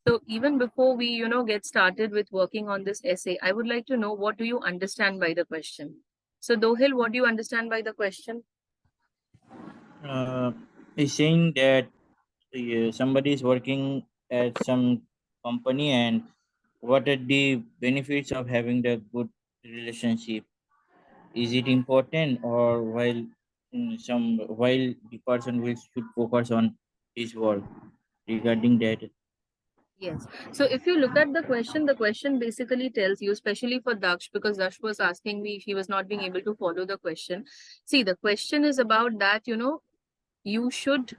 So even before we, get started with working on this essay, I would like to know, what do you understand by the question? So Dohil, what do you understand by the question? Is saying that somebody is working at some company, and what are the benefits of having the good relationship? Is it important, or while the person will should focus on his work regarding that? Yes. So if you look at the question basically tells you, especially for Daksh, because Daksh was asking me if he was not being able to follow the question. See, the question is about that, you should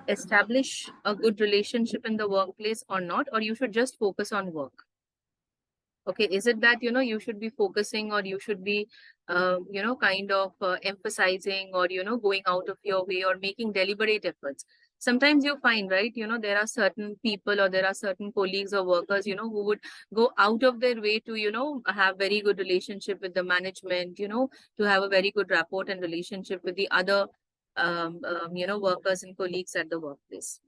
establish a good relationship in the workplace or not, or you should just focus on work. Okay, is it that, you should be focusing, or you should be, kind of emphasizing, or, going out of your way or making deliberate efforts? Sometimes you find, right, there are certain people, or there are certain colleagues or workers, who would go out of their way to, have very good relationship with the management, to have a very good rapport and relationship with the other, workers and colleagues at the workplace,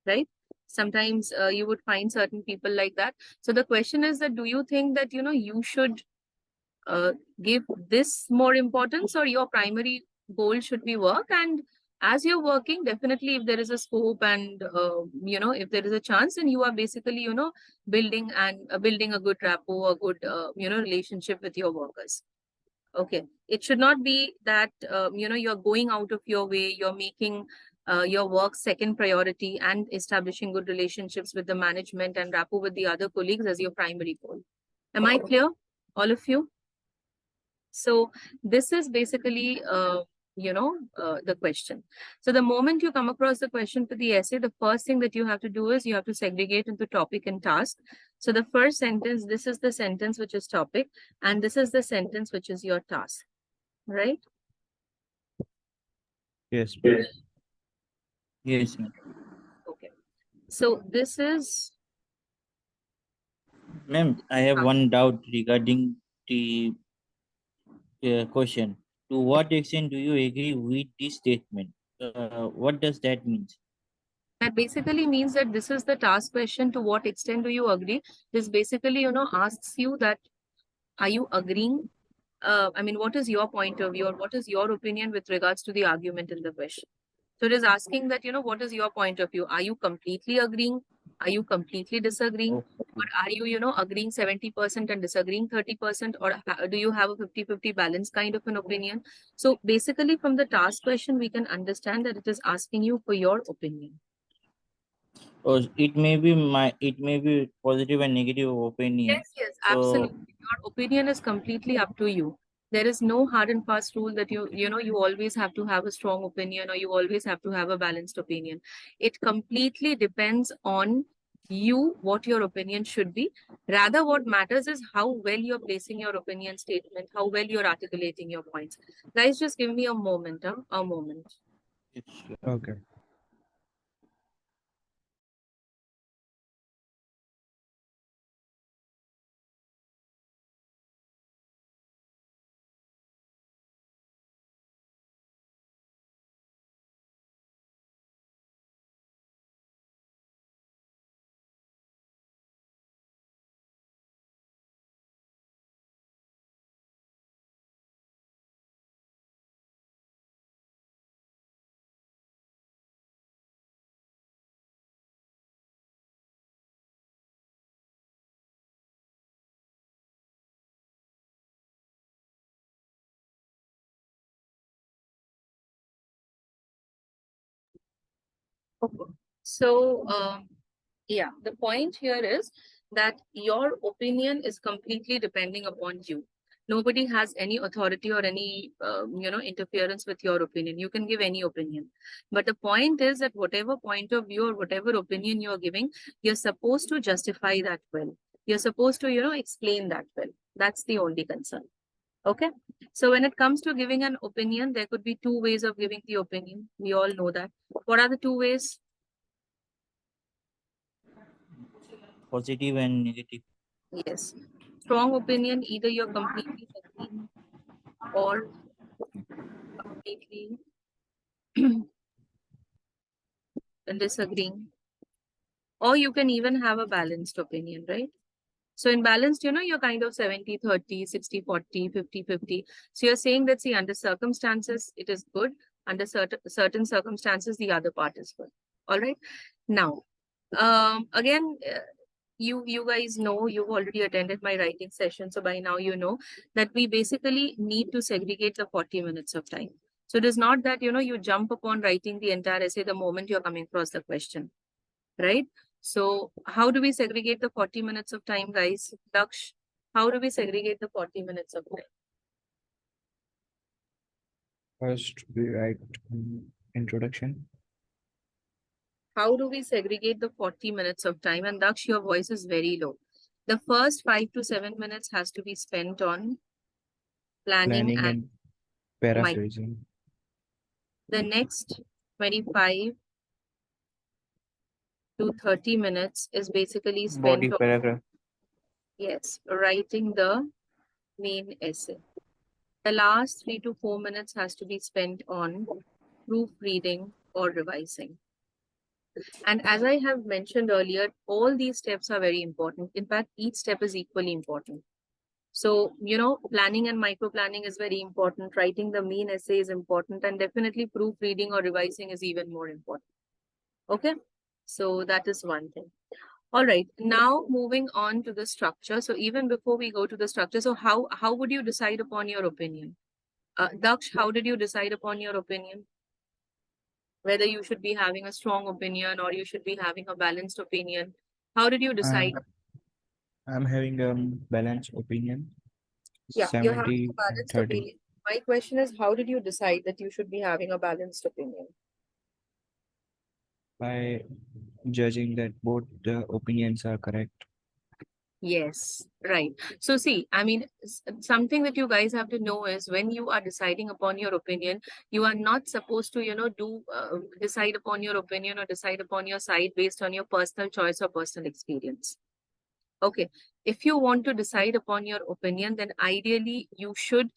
right? Sometimes you would find certain people like that. So the question is that, do you think that, you should uh, give this more importance, or your primary goal should be work? And as you're working, definitely if there is a scope, and if there is a chance, then you are basically, building a good rapport, a good relationship with your workers. Okay, it should not be that you're going out of your way, you're making your work second priority, and establishing good relationships with the management and rapport with the other colleagues as your primary goal. Am I clear, all of you? So this is basically the question. So the moment you come across the question for the essay, the first thing that you have to do is you have to segregate into topic and task. So the first sentence, this is the sentence which is topic, and this is the sentence which is your task, right? Yes. Yes, ma'am. Okay. So this is Ma'am, I have one doubt regarding the question. To what extent do you agree with this statement? What does that mean? that basically means that this is the task question. To what extent do you agree? This basically, asks you that, are you agreeing? I mean, what is your point of view, or what is your opinion with regards to the argument in the question? So it is asking that, what is your point of view? Are you completely agreeing? Are you completely disagreeing? Or are you, agreeing 70% and disagreeing 30%? Or do you have a 50-50 balance kind of an opinion? So basically, from the task question, we can understand that it is asking you for your opinion. Or it may be positive and negative opinion. Yes, So absolutely. Your opinion is completely up to you. There is no hard and fast rule that you always have to have a strong opinion, or you always have to have a balanced opinion. It completely depends on you, what your opinion should be. Rather, what matters is how well you're placing your opinion statement, how well you're articulating your points. Guys, just give me a moment, a moment. Okay. Okay. So, yeah, the point here is that your opinion is completely depending upon you. Nobody has any authority or any, interference with your opinion. You can give any opinion. But the point is that whatever point of view or whatever opinion you're giving, you're supposed to justify that well. You're supposed to, explain that well. That's the only concern. Okay. So when it comes to giving an opinion, there could be two ways of giving the opinion. We all know that. What are the two ways? positive and negative. Yes. Strong opinion, either you're completely agreeing or completely disagreeing. Or you can even have a balanced opinion, right? So in balanced, you're kind of 70-30, 60-40, 50-50. So you're saying that, see, under circumstances, it is good. Under certain circumstances, the other part is good. All right. Now, again, you guys know, you've already attended my writing session. So by now, you know that we basically need to segregate the 40 minutes of time. So it is not that, you jump upon writing the entire essay the moment you're coming across the question, right? So how do we segregate the 40 minutes of time, guys? Daksh, how do we segregate the 40 minutes of time? First, we write introduction. How do we segregate the 40 minutes of time? And Daksh, your voice is very low. The first 5 to 7 minutes has to be spent on planning Planning and and mic. paraphrasing. The next 25 to 30 minutes is basically spent Body on, paragraph. yes, writing the main essay. The last 3 to 4 minutes has to be spent on proofreading or revising. And as I have mentioned earlier, all these steps are very important. In fact, each step is equally important. So, planning and micro planning is very important. Writing the main essay is important, and definitely proofreading or revising is even more important. Okay. So that is one thing. All right. Now moving on to the structure. So even before we go to the structure, so how would you decide upon your opinion? Daksh, how did you decide upon your opinion? Whether you should be having a strong opinion or you should be having a balanced opinion. How did you decide? I'm having a balanced opinion, Yeah, you're having 70 a and balanced 30. opinion. My question is, how did you decide that you should be having a balanced opinion? By judging that both the opinions are correct. Yes, right. So see, I mean, something that you guys have to know is when you are deciding upon your opinion, you are not supposed to, decide upon your opinion or decide upon your side based on your personal choice or personal experience. Okay. If you want to decide upon your opinion, then ideally you should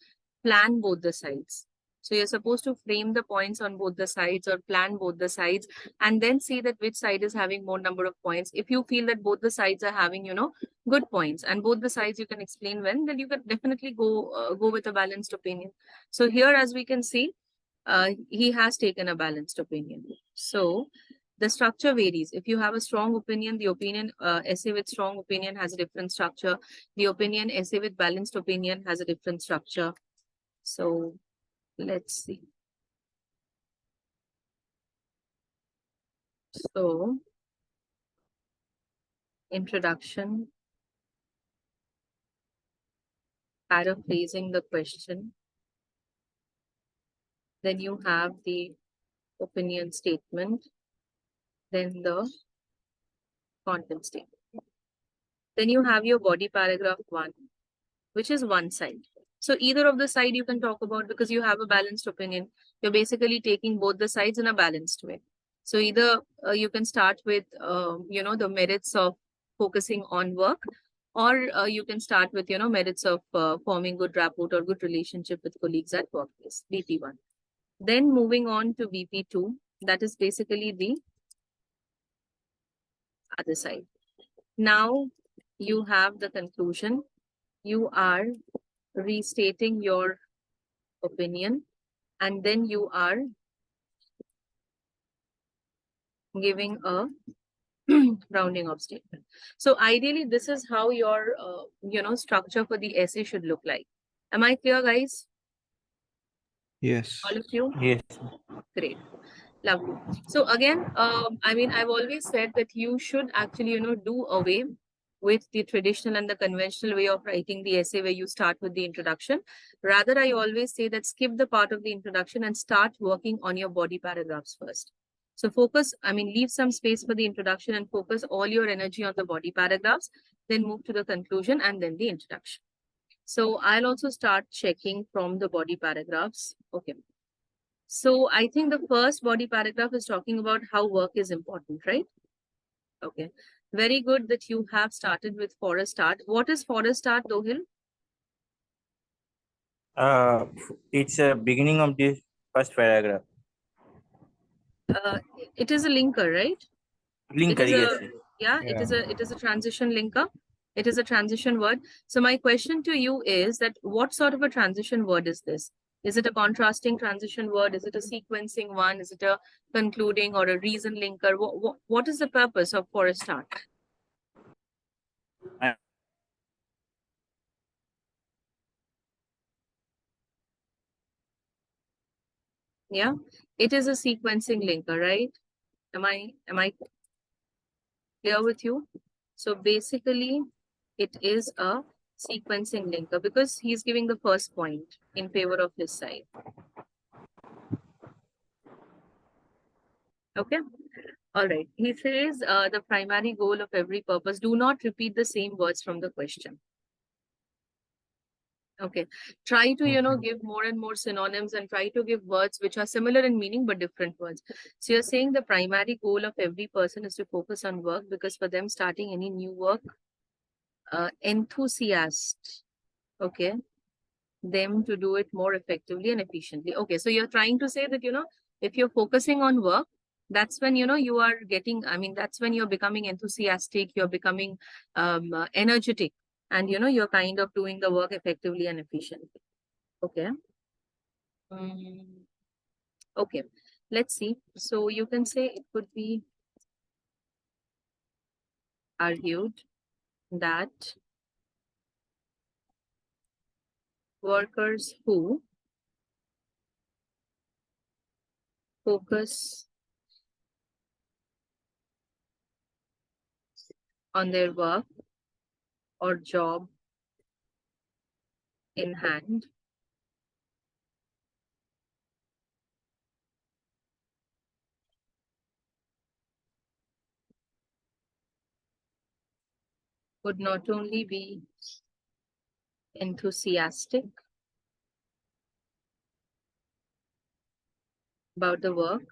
plan both the sides. So you're supposed to frame the points on both the sides or plan both the sides and then see that which side is having more number of points. If you feel that both the sides are having, good points and both the sides you can explain when, then you can definitely go with a balanced opinion. So here, as we can see, he has taken a balanced opinion. So the structure varies. If you have a strong opinion, the opinion essay with strong opinion has a different structure. The opinion essay with balanced opinion has a different structure. So let's see. So introduction, paraphrasing the question. Then you have the opinion statement. Then the content statement. Then you have your body paragraph 1, which is one side. So either of the side you can talk about because you have a balanced opinion. You're basically taking both the sides in a balanced way. So either you can start with, the merits of focusing on work, or you can start with, merits of forming good rapport or good relationship with colleagues at workplace, BP1. Then moving on to BP2, that is basically the other side. Now you have the conclusion. You are restating your opinion, and then you are giving a rounding off statement. So ideally, this is how your structure for the essay should look like. Am I clear, guys? Yes. All of you? Yes. Great. Lovely. So again, I mean, I've always said that you should actually, do away with the traditional and the conventional way of writing the essay where you start with the introduction. Rather, I always say that skip the part of the introduction and start working on your body paragraphs first. So focus, I mean, leave some space for the introduction and focus all your energy on the body paragraphs, then move to the conclusion and then the introduction. So I'll also start checking from the body paragraphs. Okay. So I think the first body paragraph is talking about how work is important, right? Okay. Very good that you have started with for a start. What is for a start, Dohil? It's a beginning of this first paragraph. Uh, it is a linker, right? It Linker, is yes. a, Yes. Yeah, it is a transition linker. It is a transition word. So my question to you is that what sort of a transition word is this? Is it a contrasting transition word? Is it a sequencing one? Is it a concluding or a reason linker? What is the purpose of for a start? I Yeah, it is a sequencing linker, right? Am I clear with you? So basically, it is a sequencing linker because he's giving the first point in favor of his side. Okay. All right. He says the primary goal of every purpose. Do not repeat the same words from the question. Okay. Try to, give more and more synonyms and try to give words which are similar in meaning but different words. So you're saying the primary goal of every person is to focus on work because for them starting any new work, enthusiast, okay, them to do it more effectively and efficiently. Okay. So you're trying to say that, if you're focusing on work, that's when, you are getting, that's when you're becoming enthusiastic, you're becoming energetic, and, you're kind of doing the work effectively and efficiently. Okay. Mm, okay. Let's see. So you can say it could be argued that workers who focus on their work or job in hand would not only be enthusiastic about the work,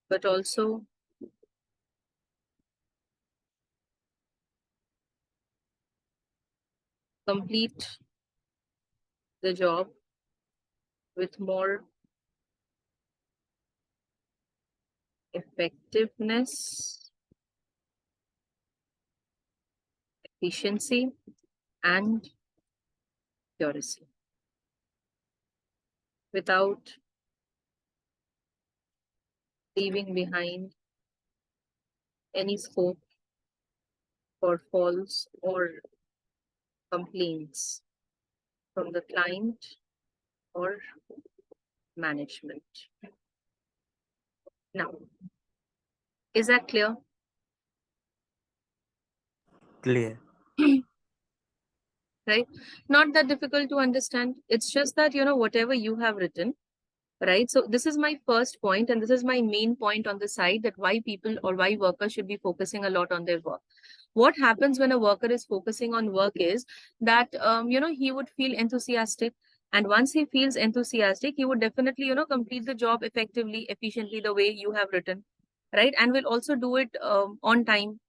but also complete the job with more effectiveness, efficiency, and accuracy without leaving behind any scope for faults or complaints from the client or management. Now, is that clear? clear. Right? Not that difficult to understand. It's just that, whatever you have written, right? So this is my first point, and this is my main point on the side that why people or why workers should be focusing a lot on their work. What happens when a worker is focusing on work is that, he would feel enthusiastic. And once he feels enthusiastic, he would definitely, complete the job effectively, efficiently, the way you have written, right? And will also do it on time,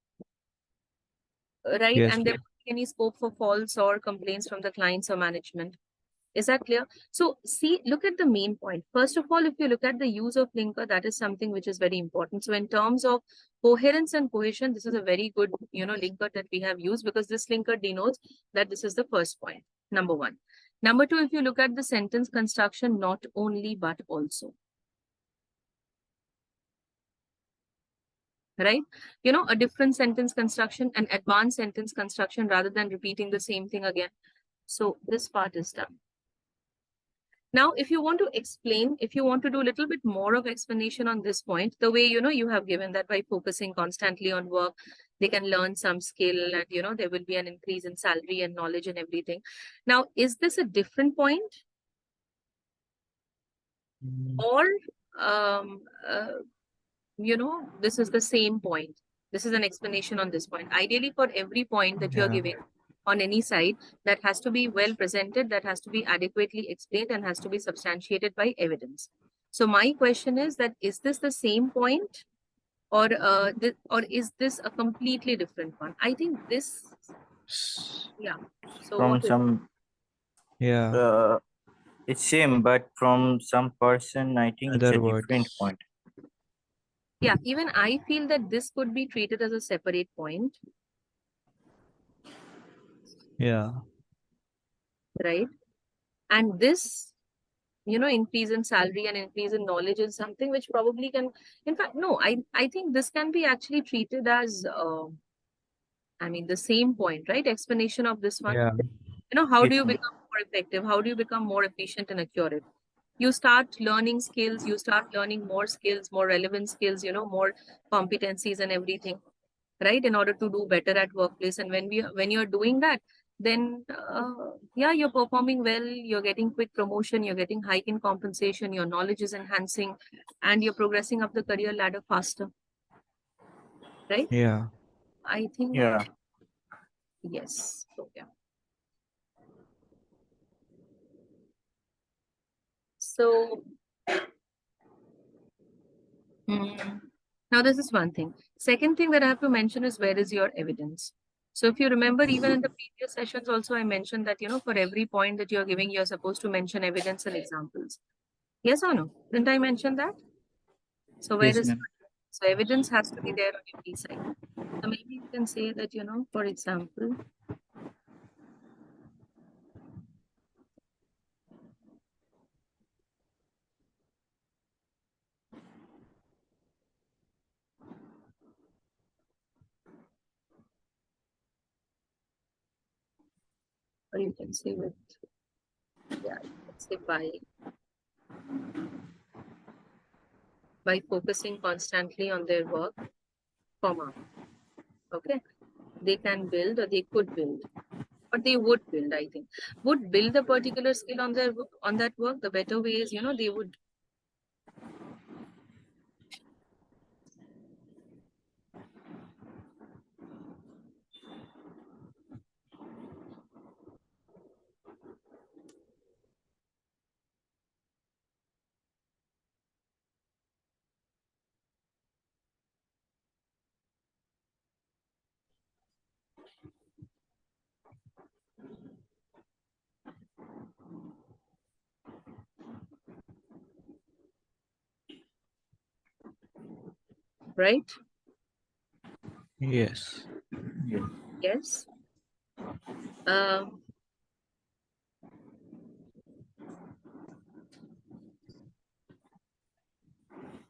right? Yes, And there won't be any scope for faults or complaints from the clients or management. Is that clear? So see, look at the main point. First of all, if you look at the use of linker, that is something which is very important. So in terms of coherence and cohesion, this is a very good, linker that we have used because this linker denotes that this is the first point, number one. Number two, if you look at the sentence construction, not only, but also. Right? A different sentence construction, an advanced sentence construction rather than repeating the same thing again. So this part is done. Now, if you want to explain, if you want to do a little bit more of explanation on this point, the way, you have given that by focusing constantly on work, they can learn some skill and, there will be an increase in salary and knowledge and everything. Now, is this a different point or, um, uh, this is the same point? This is an explanation on this point. Ideally, for every point that you're giving on any side, that has to be well presented, that has to be adequately explained, and has to be substantiated by evidence. So my question is that is this the same point, or or is this a completely different one? I think this, yeah. So From what is some, yeah, it's same, but from some person, I think it's a other different words. point. Yeah, even I feel that this could be treated as a separate point, Yeah. right? And this, increase in salary and increase in knowledge is something which probably can, in fact, no, I think this can be actually treated as, the same point, right? Explanation of this one. Yeah. How do Yes, you ma'am. become more effective? How do you become more efficient and accurate? You start learning skills, you start learning more skills, more relevant skills, more competencies and everything, right? In order to do better at workplace. And when you're doing that, then yeah, you're performing well, you're getting quick promotion, you're getting hike in compensation, your knowledge is enhancing, and you're progressing up the career ladder faster, right? Yeah. I think Yeah. yes. So yeah. So hmm, now this is one thing. Second thing that I have to mention is, where is your evidence? So if you remember, even in the previous sessions also, I mentioned that, for every point that you're giving, you're supposed to mention evidence and examples. Yes or no? Didn't I mention that? So where Yes, is, ma'am. so evidence has to be there on your P side. So maybe you can say that, for example, or you can say with, yeah, you can say by focusing constantly on their work, comma, okay? They can build or they could build. But they would build, I think. Would build a particular skill on their on that work. The better way is, they would, right? Yes. Yes. Yes. Um,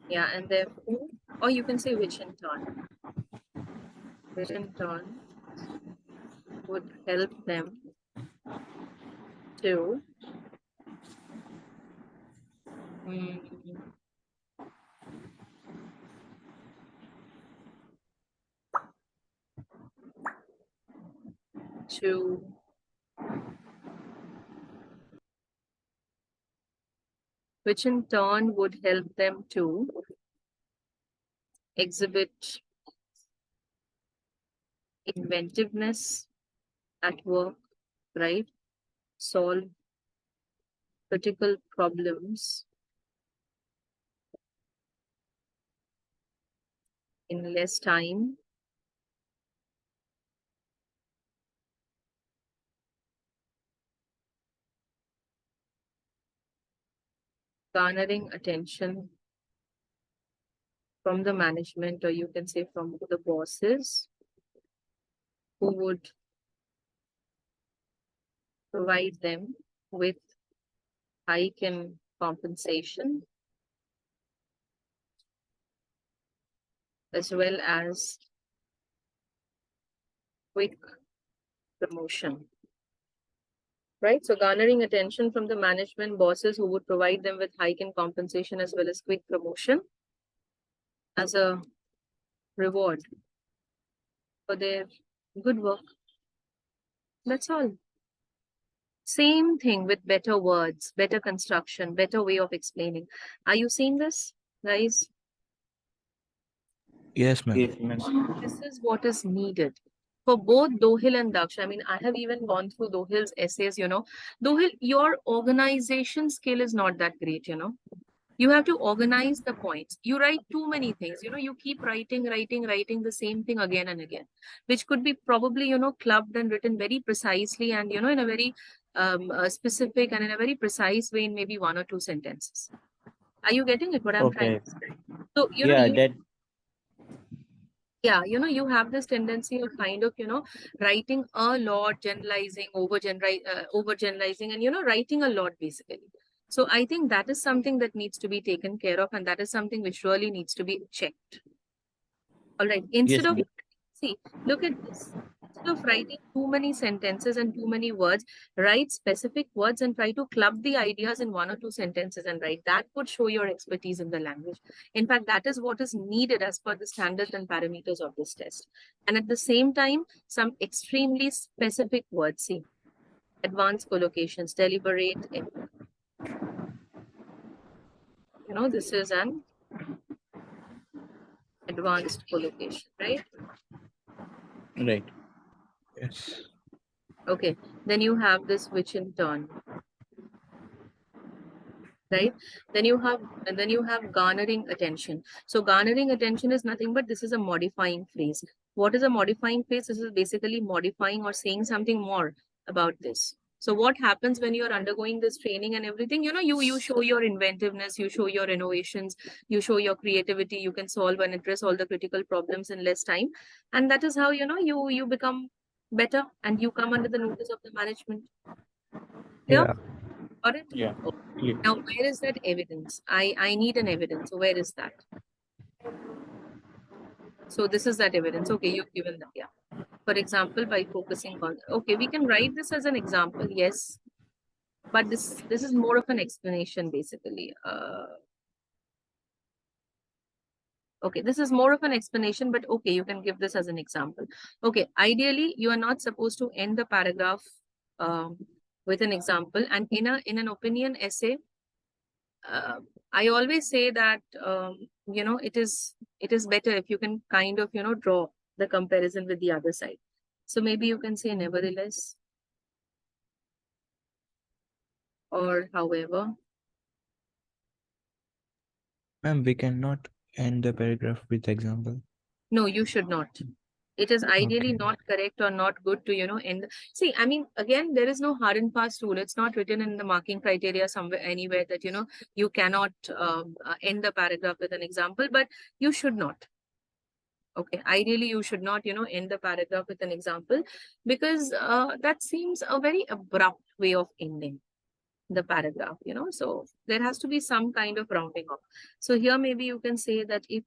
yeah, and therefore, or you can say which in turn would help them to mm, to which in turn would help them to exhibit inventiveness at work, right? Solve critical problems in less time, garnering attention from the management, or you can say from the bosses, who would provide them with hike in compensation as well as quick promotion. Right? So garnering attention from the management bosses, who would provide them with hike in compensation as well as quick promotion as a reward for their good work. That's all. Same thing with better words, better construction, better way of explaining. Are you seeing this, guys? Yes, ma'am. Yes, ma'am. This is what is needed for both Dohil and Daksh. I mean, I have even gone through Dohil's essays, Dohil, your organization skill is not that great, You have to organize the points. You write too many things, you keep writing the same thing again and again, which could be probably, clubbed and written very precisely and, in a very specific and in a very precise way in maybe one or two sentences. Are you getting it? What I'm trying Okay. to say? So, Yeah, that. Yeah, you have this tendency of kind of, writing a lot, generalizing, over generalizing, and, writing a lot basically. So I think that is something that needs to be taken care of, and that is something which really needs to be checked. All right. Yes, Instead of, ma'am. see, look at this. Instead of writing too many sentences and too many words, write specific words and try to club the ideas in one or two sentences and write. That would show your expertise in the language. In fact, that is what is needed as per the standards and parameters of this test. And at the same time, some extremely specific words. See, advanced collocations, deliberate. This is an advanced collocation, right? Right. Yes. Okay. Then you have this which in turn, right? Then you have garnering attention. So garnering attention is nothing but this is a modifying phrase. What is a modifying phrase? This is basically modifying or saying something more about this. So what happens when you're undergoing this training and everything? You show your inventiveness, you show your innovations, you show your creativity. You can solve and address all the critical problems in less time, and that is how you become better and you come under the notice of the management. Yeah, Yeah. got it. Yeah. Okay. Clear. Now, where is that evidence? I need an evidence. So where is that? So this is that evidence. Okay, you've given that. Yeah. For example, by focusing on. Okay, we can write this as an example. Yes, but this is more of an explanation basically. Okay, this is more of an explanation, but okay, you can give this as an example. Okay, ideally, you are not supposed to end the paragraph um, with an example, and in an opinion essay, I always say that it is better if you can kind of draw the comparison with the other side. So maybe you can say nevertheless or however. Ma'am, we cannot end the paragraph with example. No, you should not. It is ideally Okay. not correct or not good to end. See, I mean, again, there is no hard and fast rule. It's not written in the marking criteria somewhere anywhere that you cannot end the paragraph with an example, but you should not. Okay, ideally, you should not, end the paragraph with an example because that seems a very abrupt way of ending the paragraph. So there has to be some kind of rounding off. So here, maybe you can say that if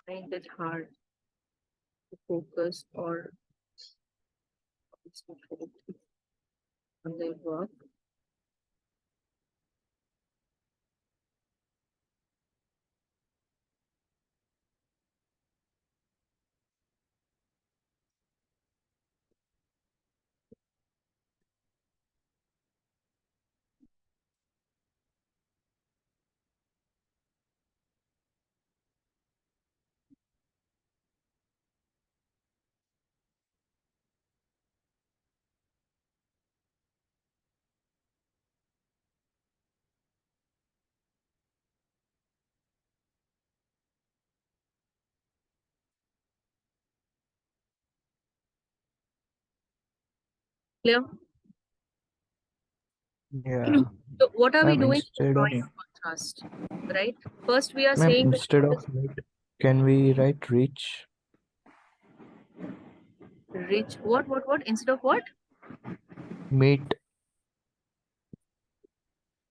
I find it hard to focus or concentrate on their work. Clear? Yeah. So what are we Ma'am, doing? instead of Drawing Yeah. a contrast, right? First, we are ma'am, saying that instead of meet, can we write reach? reach what instead of what? Meet.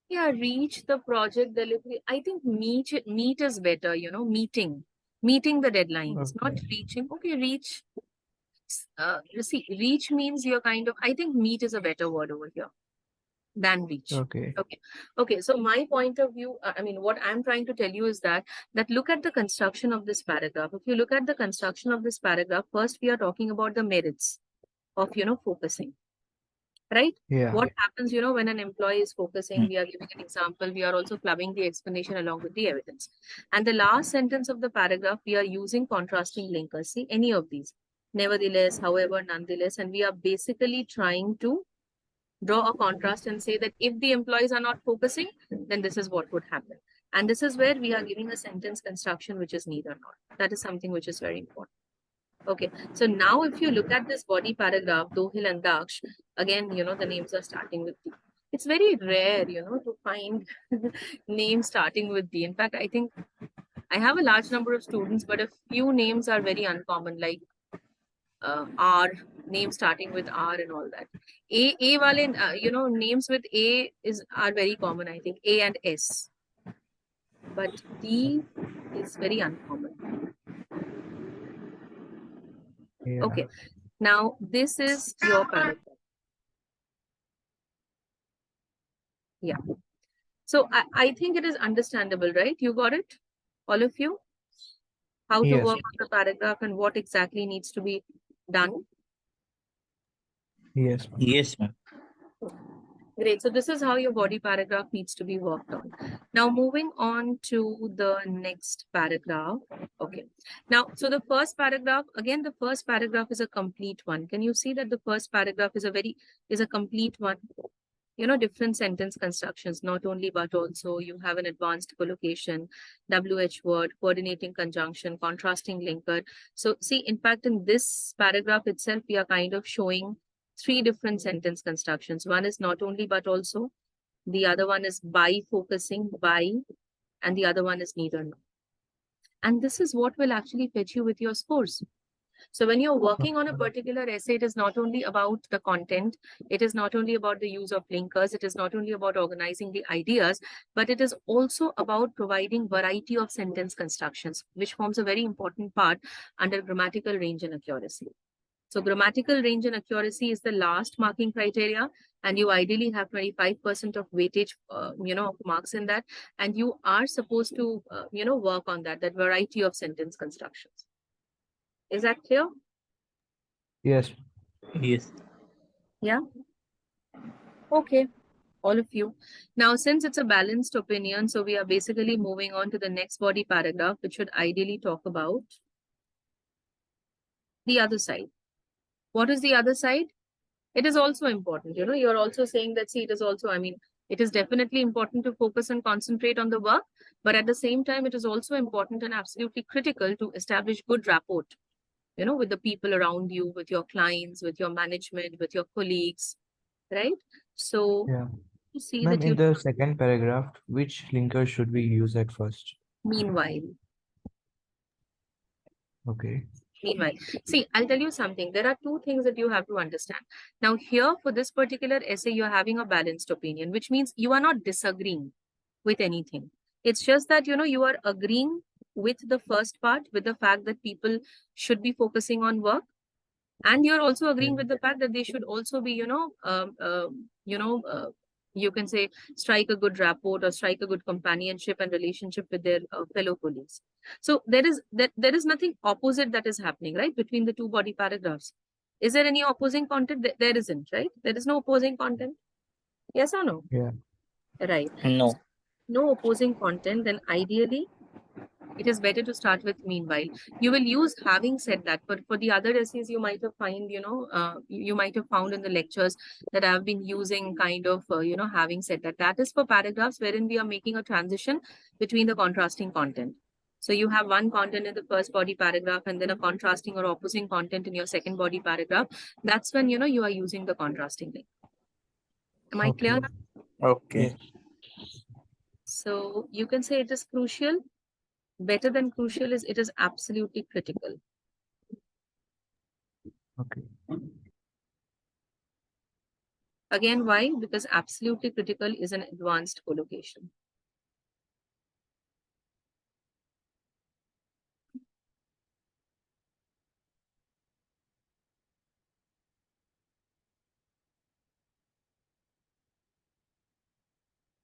Yeah, reach the project delivery. I think meet is better, meeting the deadlines, not Okay. reaching. Okay, reach. You see, reach means you're kind of. I think meet is a better word over here than reach. Okay. Okay. Okay. So my point of view, I mean, what I'm trying to tell you is that look at the construction of this paragraph. If you look at the construction of this paragraph, first we are talking about the merits of focusing. Right? Yeah. What happens, when an employee is focusing, Mm. we are giving an example, we are also clubbing the explanation along with the evidence. And the last sentence of the paragraph, we are using contrasting linkers. See, any of these. Nevertheless, however, nonetheless, and we are basically trying to draw a contrast and say that if the employees are not focusing, then this is what would happen. And this is where we are giving a sentence construction which is neither nor. That is something which is very important. Okay, so now if you look at this body paragraph, Dohil and Daksh, Again, the names are starting with D. It's very rare, to find names starting with D. In fact, I think I have a large number of students, but a few names are very uncommon, like R, name starting with R and all that. A wale, names with A are very common, I think, A and S. But D is very uncommon. Yeah. Okay, now this is your paragraph. Yeah. So I think it is understandable, right? You got it? All of you? How to Yes. work on the paragraph and what exactly needs to be done? Yes. Yes, ma'am. Great. So this is how your body paragraph needs to be worked on. Now moving on to the next paragraph. Okay. Now, so the first paragraph, again, the first paragraph is a complete one. Can you see that the first paragraph is a complete one? Different sentence constructions, not only but also you have an advanced collocation, WH word, coordinating conjunction, contrasting linker. So see, in fact, in this paragraph itself, we are kind of showing three different sentence constructions. One is not only but also, the other one is by focusing, by, and the other one is neither nor. And this is what will actually fetch you with your scores. So when you're working on a particular essay, it is not only about the content, it is not only about the use of linkers, it is not only about organizing the ideas, but it is also about providing variety of sentence constructions, which forms a very important part under grammatical range and accuracy. So grammatical range and accuracy is the last marking criteria, and you ideally have 25% of weightage, of marks in that, and you are supposed to, work on that variety of sentence constructions. Is that clear? Yes. Yes. Yeah. Okay, all of you. Now, since it's a balanced opinion, so we are basically moving on to the next body paragraph, which should ideally talk about the other side. What is the other side? It is also important. You're also saying that, see, it is also, it is definitely important to focus and concentrate on the work, but at the same time, it is also important and absolutely critical to establish good rapport, with the people around you, with your clients, with your management, with your colleagues, right? So, Yeah. you see Ma'am, that in you, the second paragraph, which linker should we use at first? meanwhile, Okay. Meanwhile, see, I'll tell you something. There are two things that you have to understand. Now, here for this particular essay, you're having a balanced opinion, which means you are not disagreeing with anything. It's just that, you are agreeing with the first part, with the fact that people should be focusing on work. And you're also agreeing Yeah. with the fact that they should also be, you can say strike a good rapport or strike a good companionship and relationship with their fellow colleagues. So there is nothing opposite that is happening, right, between the two body paragraphs. Is there any opposing content? There isn't, right? There is no opposing content. Yes or no? Yeah. Right. No. No opposing content, then ideally it is better to start with meanwhile. You will use having said that, but for the other essays you might have find, you might have found in the lectures that I've been using kind of, having said that. That is for paragraphs wherein we are making a transition between the contrasting content. So you have one content in the first body paragraph and then a contrasting or opposing content in your second body paragraph. That's when, you are using the contrasting link. Am I clear? Okay. Okay. Yes. So you can say it is crucial. Better than crucial is it is absolutely critical. Okay. Again, why? Because absolutely critical is an advanced collocation.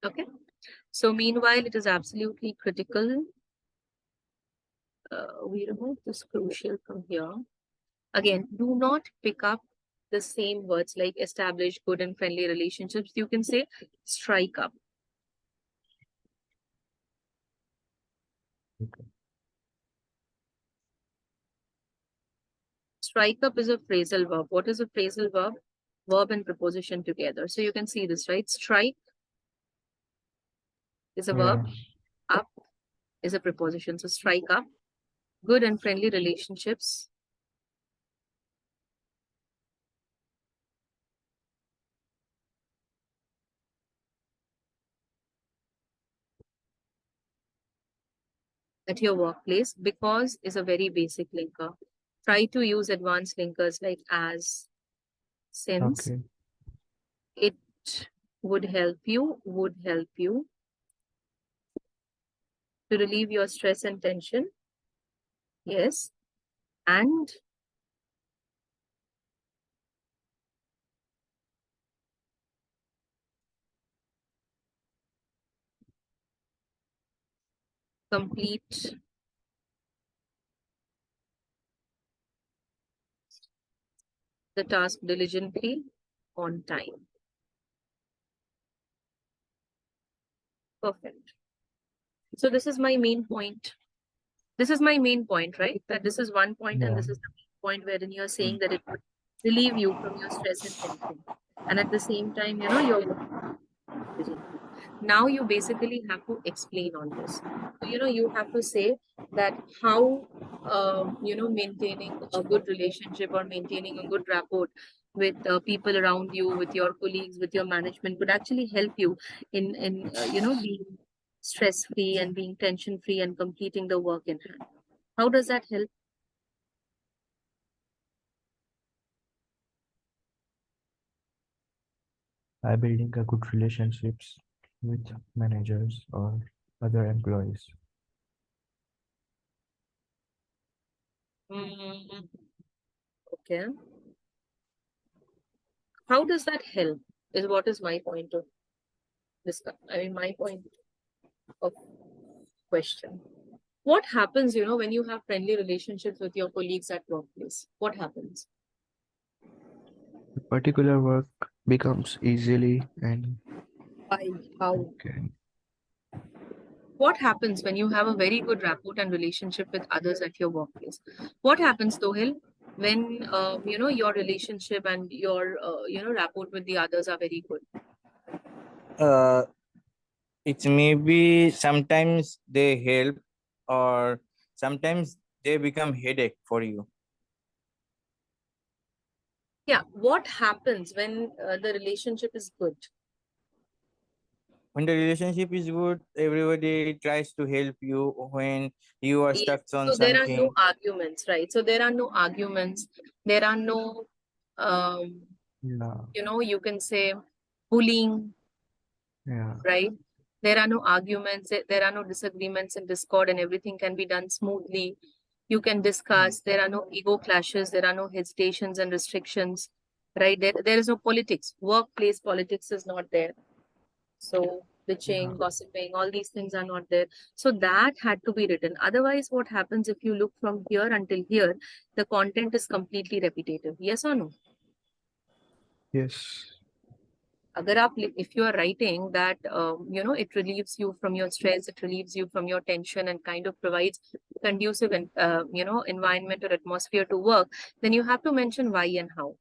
Okay. So meanwhile, it is absolutely critical. We remove this crucial from here. Again, do not pick up the same words like establish good and friendly relationships. You can say strike up. Okay. Strike up is a phrasal verb. What is a phrasal verb? Verb and preposition together. So you can see this, right? Strike is a Yeah. verb. Up is a preposition. So strike up. Good and friendly relationships. at your workplace. Because is a very basic linker. Try to use advanced linkers like as, since. Okay. It would help you to relieve your stress and tension. Yes. And complete the task diligently on time. Perfect. So this is my main point. This is my main point, right? That this is one point, and Yeah. this is the main point wherein you're saying that it would relieve you from your stress and tension. And at the same time, you're diligently. Now you basically have to explain on this. So, you have to say that how, maintaining a good relationship or maintaining a good rapport with people around you, with your colleagues, with your management could actually help you in being stress free and being tension free and completing the work in hand. How does that help? By building a good relationships with managers or other employees. Mm, okay. How does that help? Is what is my point of discuss. I mean, my point of question. What happens, when you have friendly relationships with your colleagues at workplace? What happens? The particular work becomes easily and Why? How? okay. What happens when you have a very good rapport and relationship with others at your workplace? What happens, Tohil, when your relationship and your rapport with the others are very good? uh, it's maybe sometimes they help, or sometimes they become headache for you. Yeah. What happens when the relationship is good? When the relationship is good, everybody tries to help you when you are Yes. stuck on So there are no something. arguments, right? So there are no arguments. There are no, um, Yeah. you can say bullying, Yeah. right? There are no arguments, there are no disagreements and discord, and everything can be done smoothly. You can discuss, there are no ego clashes, there are no hesitations and restrictions, right? There is no politics. Workplace politics is not there. So Yeah. bitching, gossiping, all these things are not there. So that had to be written. Otherwise, what happens if you look from here until here, the content is completely repetitive. Yes or no? Yes. अगर आप if you are writing that it relieves you from your stress, it relieves you from your tension and kind of provides conducive and environment or atmosphere to work, then you have to mention why and how.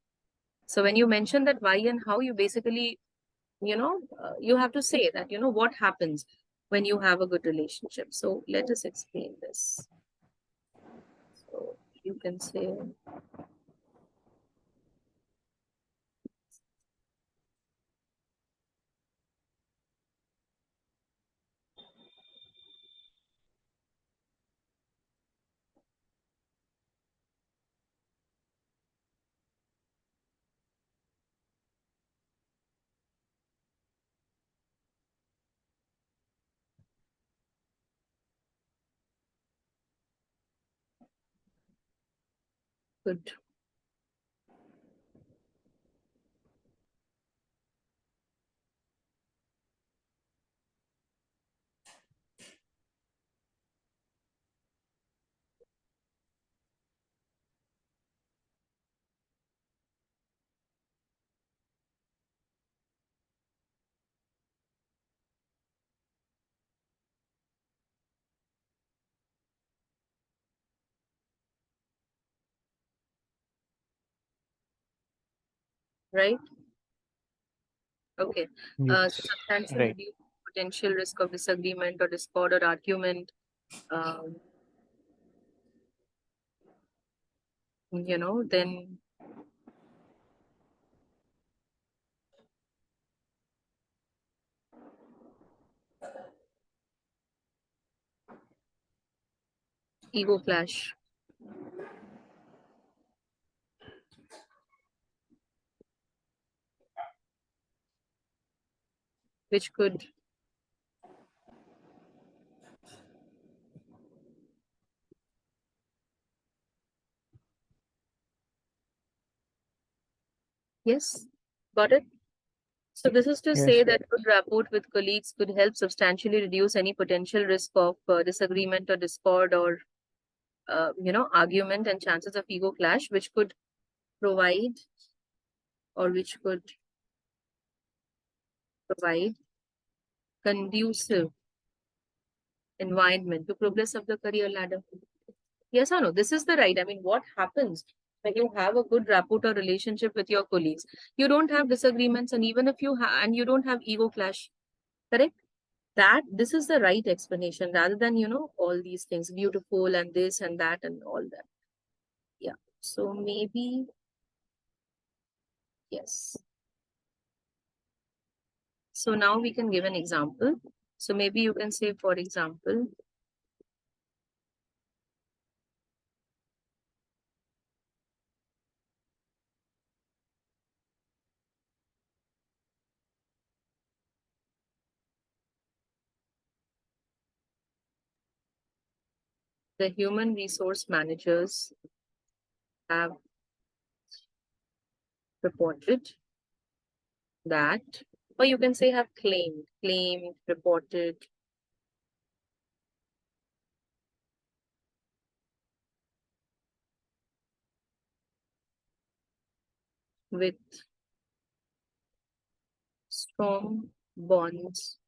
So when you mention that why and how, you basically you have to say that what happens when you have a good relationship. So let us explain this. So you can say good, right? Okay. So Yes. substantial Right. reduce potential risk of disagreement or discord or argument. Um, then ego clash. Which could yes, got it. So this is to say Yes. that good rapport with colleagues could help substantially reduce any potential risk of disagreement or discord or argument and chances of ego clash, which could provide or which could provide conducive environment to progress of the career ladder. Yes or no? This is the right. I mean, what happens when you have a good rapport or relationship with your colleagues? You don't have disagreements, and even if you have, and you don't have ego clash, correct? That this is the right explanation rather than all these things beautiful and this and that and all that. Yeah. So maybe yes. So now we can give an example. So maybe you can say, for example, the human resource managers have reported that, or you can say have claimed, reported with strong bonds